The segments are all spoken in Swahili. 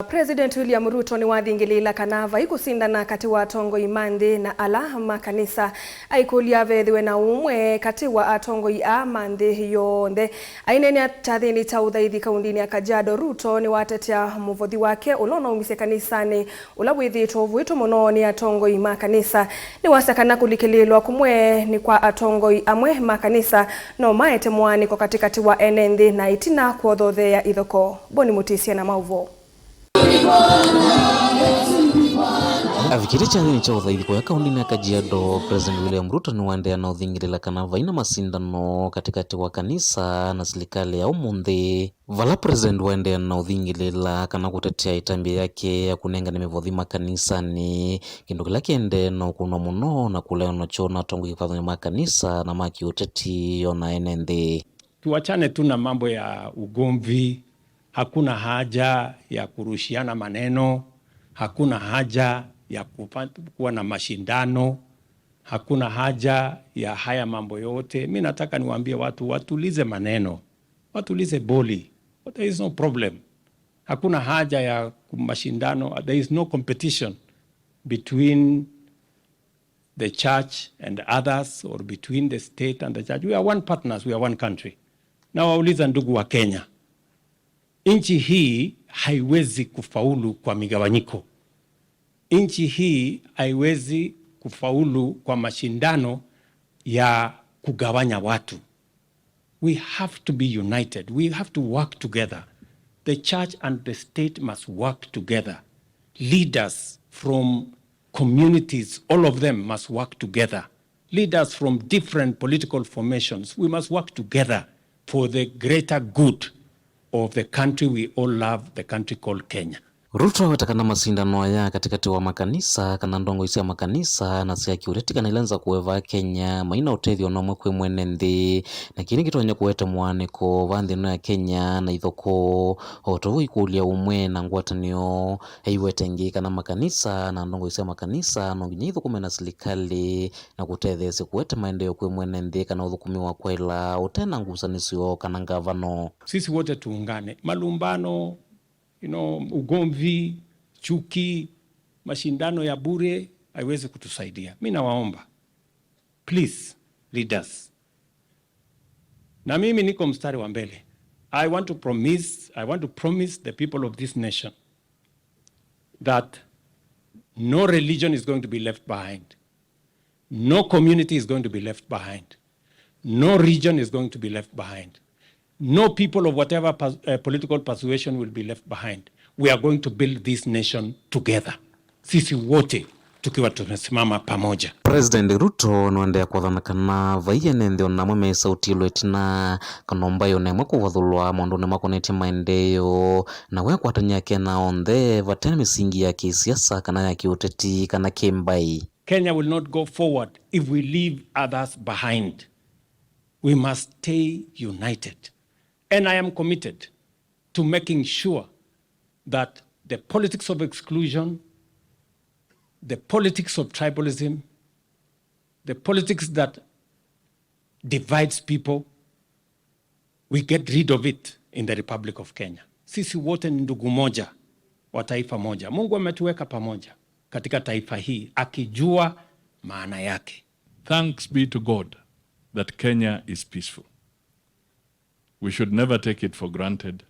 President William Ruto ni wathingilila kanava ikusindana kati wa atongo imande na ala makanisa aikulia vethiwe na umwe kati wa atongo a mande yonthe ainene atathini ta uthaithi kaundini ya Kajiado. Ruto ni watetea muvothi wake ulono umise kanisani ula withitwo vuito muno ni atongo makanisa ni wasakana kulikililwa kumwe ni kwa atongo amwe makanisa no maete mwani kwa katikati wa enenthi na itina kuothothea ithoko. Boni Mutisia na mauvo avikire chani cha uthaithiko ya kaundini ya Kajiado. President William Ruto ni waendea na uthingilila kanava ina masindano katikati wa kanisa na serikali ya umuthi. Vala president waendea na uthingilila kana kutetea itambi yake ya kunenga ni mivothi makanisa ni kindu kila kiende no kuno muno na kuleo no chona tongo kifadhani makanisa na maki uteti yona enenthi. Tuachane tu na mambo ya ugomvi. Hakuna haja ya kurushiana maneno, hakuna haja ya kuwa na mashindano, hakuna haja ya haya mambo yote. Mimi nataka niwaambie watu watulize maneno, watulize boli. There is no problem. Hakuna haja ya mashindano. There is no competition between the church and others or between the state and the church. We are one partners, we are one country. Na wauliza ndugu wa Kenya, nchi hii haiwezi kufaulu kwa migawanyiko. Nchi hii haiwezi kufaulu kwa mashindano ya kugawanya watu. We have to be united. We have to work together. The church and the state must work together. Leaders from communities, all of them must work together. Leaders from different political formations, we must work together for the greater good of the country we all love, the country called Kenya. Ruto watakana masindano ya katikati wa makanisa kana ndongo isia makanisa na sia kiureti kana ilenza kuweva Kenya maina utethio no mwe mwene nthi na kini kitonya kuweta mwaniko vanthi no ya Kenya na ithoko otovu ikulia umwe na ngwatanio heiwetengi kana makanisa na ndongo isia makanisa no nginya ithukumi na serikali na kutethese kuweta maendeleo kwe mwene nthi kana uthukumi wa kwela utena ngusanisio kana ngavano. Sisi wote tuungane. Malumbano, ugomvi, chuki, mashindano ya bure haiwezi kutusaidia. Mimi nawaomba, please, leaders. Na mimi niko mstari wa mbele. I want to promise the people of this nation that no religion is going to be left behind. No community is going to be left behind. No region is going to be left behind. No people of whatever political persuasion will be left behind. We are going to build this nation together. Sisi wote tukiwa tumesimama pamoja. President Ruto nwendea kwathana kana vaiyene nthio na mweme sauti lwetina kanomba yone mwe kuvathulwa maundu ne makonete maendeleo na we kwatanya kena onthe vatene misingi ya kisiasa kana ya kiuteti kana kimbai. Kenya will not go forward if we leave others behind. We must stay united. And I am committed to making sure that the politics of exclusion, the politics of tribalism, the politics that divides people, we get rid of it in the Republic of Kenya. Sisi wote ni ndugu moja wa taifa moja. Mungu ametuweka pamoja katika taifa hii akijua maana yake. Thanks be to God that Kenya is peaceful. We should never take it for granted.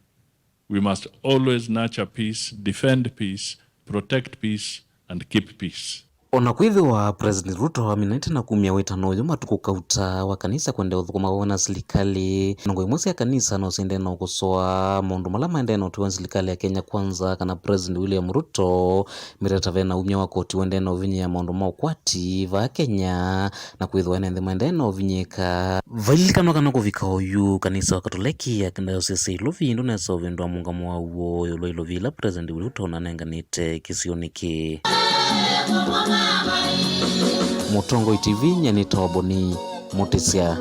We must always nurture peace, defend peace, protect peace, and keep peace. Ona kwithiwa President Ruto aminete na kumia witano uyu matuku kauta wa kanisa kwende uthukuma wana serikali nongo imwe ya kanisa no sende na kusoa maundu mala maende na tuwe serikali ya Kenya Kwanza kana President William Ruto mireta vena umya wa koti wende na uvinye ya maundu maukwati va Kenya na kwithiwa ene maende na uvinyeka vailikano kana kuvika uyu kanisa wa Katoliki ya Diocese Iluvi ndo na sovendwa mungamo wa uo yolo ilovila President Ruto na nenganite kisioniki. Mutongo TV Nyanita Boni Mutisia.